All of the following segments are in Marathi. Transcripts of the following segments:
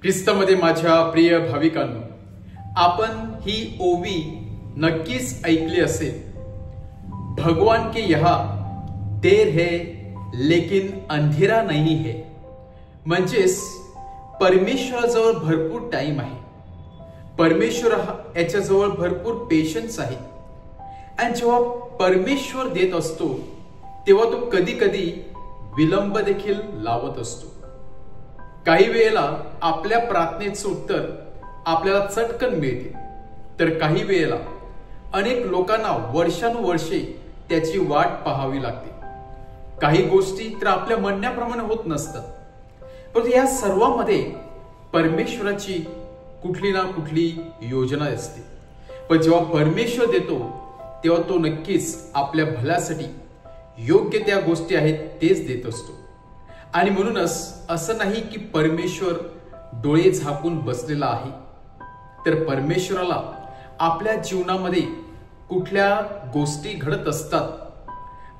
ख्रिस्तामध्ये माझ्या प्रिय भाविकांनो, आपण ही ओवी नक्कीच ऐकली असेल। भगवान के यहाँ देर है लेकिन अंधेरा नहीं है। म्हणजेच परमेश्वराजवळ भरपूर टाइम आहे, परमेश्वर याच्याजवळ भरपूर पेशन्स आहे। आणि जेव्हा परमेश्वर देत असतो तेव्हा तो कधी कधी विलंब देखील लावत असतो। काही वेळेला आपल्या प्रार्थनेचं उत्तर आपल्याला चटकन मिळते, तर काही वेळेला अनेक लोकांना वर्षानुवर्षे त्याची वाट पाहावी लागते। काही गोष्टी तर आपल्या म्हणण्याप्रमाणे होत नसतात, परंतु या सर्वांमध्ये परमेश्वराची कुठली ना कुठली योजना असते। पण जेव्हा परमेश्वर देतो तेव्हा तो नक्कीच आपल्या भल्यासाठी योग्य त्या गोष्टी आहेत तेच देत असतो। आणि म्हणूनच असं नाही की परमेश्वर डोळे झाकून बसलेला आहे, तर परमेश्वराला आपल्या जीवनामध्ये कुठल्या गोष्टी घडत असतात,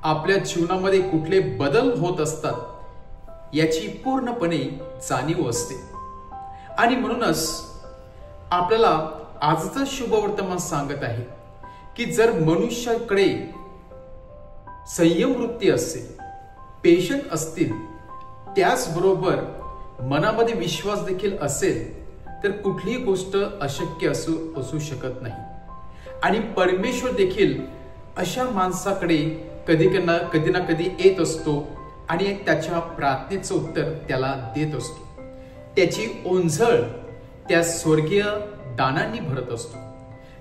आपल्या जीवनामध्ये कुठले बदल होत असतात याची पूर्णपणे जाणीव असते। आणि म्हणूनच आपल्याला आजचं शुभवर्तमान सांगत आहे की जर मनुष्याकडे संयम वृत्ती असेल, पेशंट असतील, त्याचबरोबर मनामध्ये विश्वास देखील असेल, तर कुठलीही गोष्ट अशक्य असू शकत नाही। आणि परमेश्वर देखील अशा माणसाकडे कधी ना कधी येत असतो आणि त्याच्या प्रार्थनेचं उत्तर त्याला देत असतो। त्याची ओंझळ त्या स्वर्गीय दानांनी भरत असतो।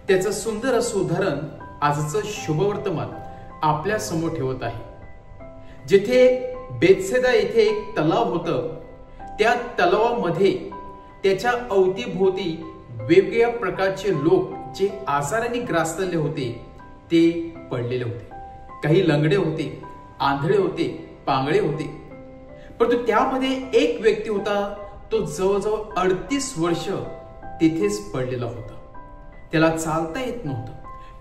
त्याचं सुंदर असं उदाहरण आजचं शुभवर्तमान आपल्या समोर ठेवत आहे। जिथे बेथसेदा येथे एक तलाव होतं, त्या तलावामध्ये त्याच्या अवतीभोवती वेगवेगळ्या प्रकारचे लोक जे आजाराने ग्रासलेले होते ते पडलेले होते। काही लंगडे होते, आंधळे होते, पांगळे होते, परंतु त्यामध्ये एक व्यक्ती होता, तो जवळजवळ 38 वर्ष तिथेच पडलेला होता। त्याला चालता येत नव्हतं,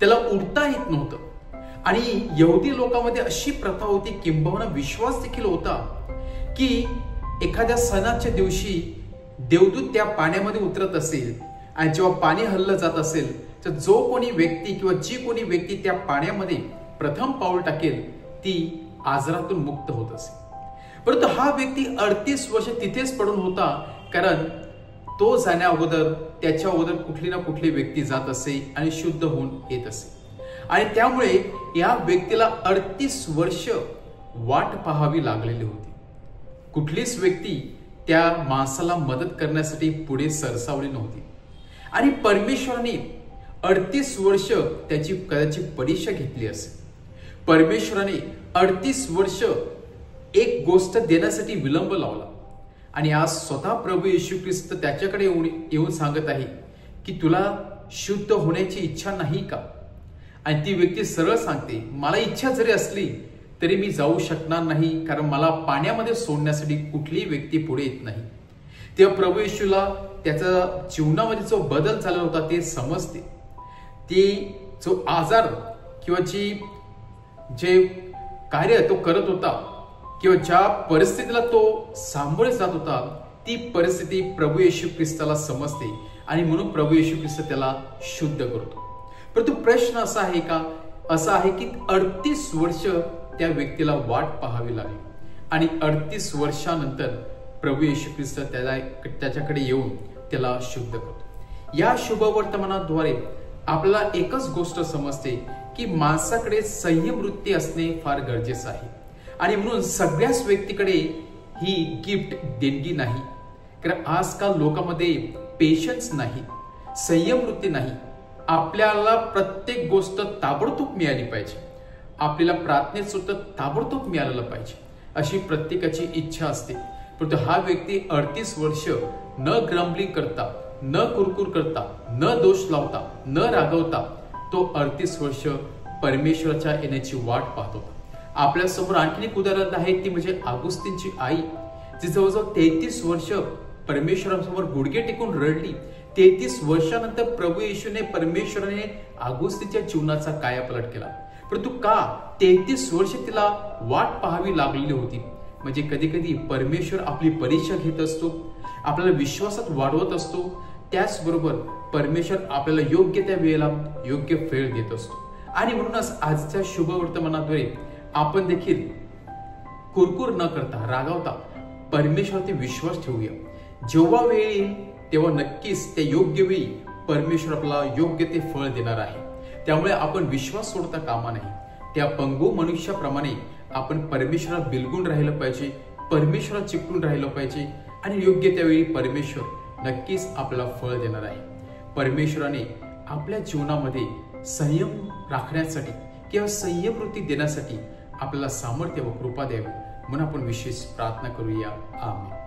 त्याला उठता येत नव्हतं। आणि यहुदी लोकांमध्ये अशी प्रथा होती, किंबहुना विश्वास देखील होता की एखाद्या सणाच्या दिवशी देवदूत त्या पाण्यामध्ये उतरत असेल आणि जेव्हा पाणी हल्लं जात असेल तर जो कोणी व्यक्ती किंवा जी कोणी व्यक्ती त्या पाण्यामध्ये प्रथम पाऊल टाकेल ती आजारातून मुक्त होत असे। परंतु हा व्यक्ती 38 वर्ष तिथेच पडून होता, कारण तो जाण्या अगोदर त्याच्या अगोदर कुठली ना कुठली व्यक्ती जात असे आणि शुद्ध होऊन येत असे। आणि त्यामुळे या व्यक्तीला 38 वर्ष वाट पाहावी लागलेली होती। कुठलीच व्यक्ती त्या माणसाला मदत करण्यासाठी पुढे सरसावली नव्हती। आणि परमेश्वराने 38 वर्ष त्याची कदाचित परीक्षा घेतली असेल। परमेश्वराने 38 वर्ष एक गोष्ट देण्यासाठी विलंब लावला। आणि आज स्वतः प्रभू येशू ख्रिस्त त्याच्याकडे येऊन सांगत आहे की तुला शुद्ध होण्याची इच्छा नाही का? आणि ती व्यक्ती सरळ सांगते, मला इच्छा जरी असली तरी मी जाऊ शकणार नाही, कारण मला पाण्यामध्ये सोडण्यासाठी कुठलीही व्यक्ती पुढे येत नाही। तेव्हा प्रभू येशूला त्याचा जीवनामध्ये जो बदल झाला होता ते समजते। ती जो आजार किंवा जे कार्य तो करत होता किंवा ज्या परिस्थितीला तो सामोरे जात होता ती परिस्थिती प्रभू येशू ख्रिस्ताला समजते आणि म्हणून प्रभू येशू ख्रिस्त त्याला शुद्ध करतो। परंतु प्रश्न असा आहे की 38 वर्ष त्या व्यक्तीला वाट पाहावी लागली आणि 38 वर्षानंतर प्रभू येशू ख्रिस्त त्याच्याकडे येऊन त्याला शुद्ध करतो। या शुभवर्तमानाद्वारे आपल्याला एकच गोष्ट समजते की माणसाकडे संयम वृत्ती असणे फार गरजेचं आहे। आणि म्हणून सगळ्याच व्यक्तीकडे ही गिफ्ट देणगी नाही, कारण आजकाल लोकांमध्ये पेशन्स नाही, संयम वृत्ती नाही। आपल्याला प्रत्येक गोष्ट ताबडतोब मिळाली पाहिजे, आपल्याला प्रार्थनेचं उत्तर ताबडतोब मिळालं पाहिजे अशी प्रत्येकाची इच्छा असते। परंतु हा व्यक्ती 38 वर्ष न ग्रंबलिंग करता, न कुरकुर करता, न दोष लावता, न रागवता तो 38 वर्ष परमेश्वराच्या येण्याची वाट पाहत होता। आपल्या समोर आणखी एक उदाहरण आहे, ती म्हणजे आगुस्तीनची आई, जी जवळजवळ 33 वर्ष परमेश्वरासमोर गुडघे टेकून रडली। 33 वर्षानंतर प्रभू येशूने परमेश्वराने आगुस्तीच्या जीवनाचा कायापालट केला। परंतु का 33 वर्ष तिला वाट पाहावी लागलेली होती? म्हणजे कधी कधी परमेश्वर आपली परीक्षा घेत असतो आपल्याला विश्वासात वाढवत असतो, त्याचबरोबर परमेश्वर आपल्याला योग्य त्या वेळेला योग्य फेळ देत असतो. आणि म्हणूनच आजच्या शुभ वर्तमानाद्वारे आपण देखील कुरकुर न करता, रागावता परमेश्वरावरती विश्वास ठेवूया. जेव्हा वेळ येईल तेव्हा नक्कीच त्या योग्य वेळी परमेश्वर आपल्याला योग्य ते फळ देणार आहे. त्यामुळे आपण विश्वास सोडता कामा नाही. त्या पंगू मनुष्याप्रमाणे आपण परमेश्वरात बिलगून राहिलं पाहिजे, परमेश्वरात चिकटून राहिलं पाहिजे आणि योग्य त्यावेळी परमेश्वर नक्कीच आपल्याला फळ देणार आहे. परमेश्वराने आपल्या जीवनामध्ये संयम राखण्यासाठी किंवा संयम वृत्ती देण्यासाठी आपल्याला सामर्थ्य व कृपा द्यावी म्हणून आपण विशेष प्रार्थना करूया. आमेन.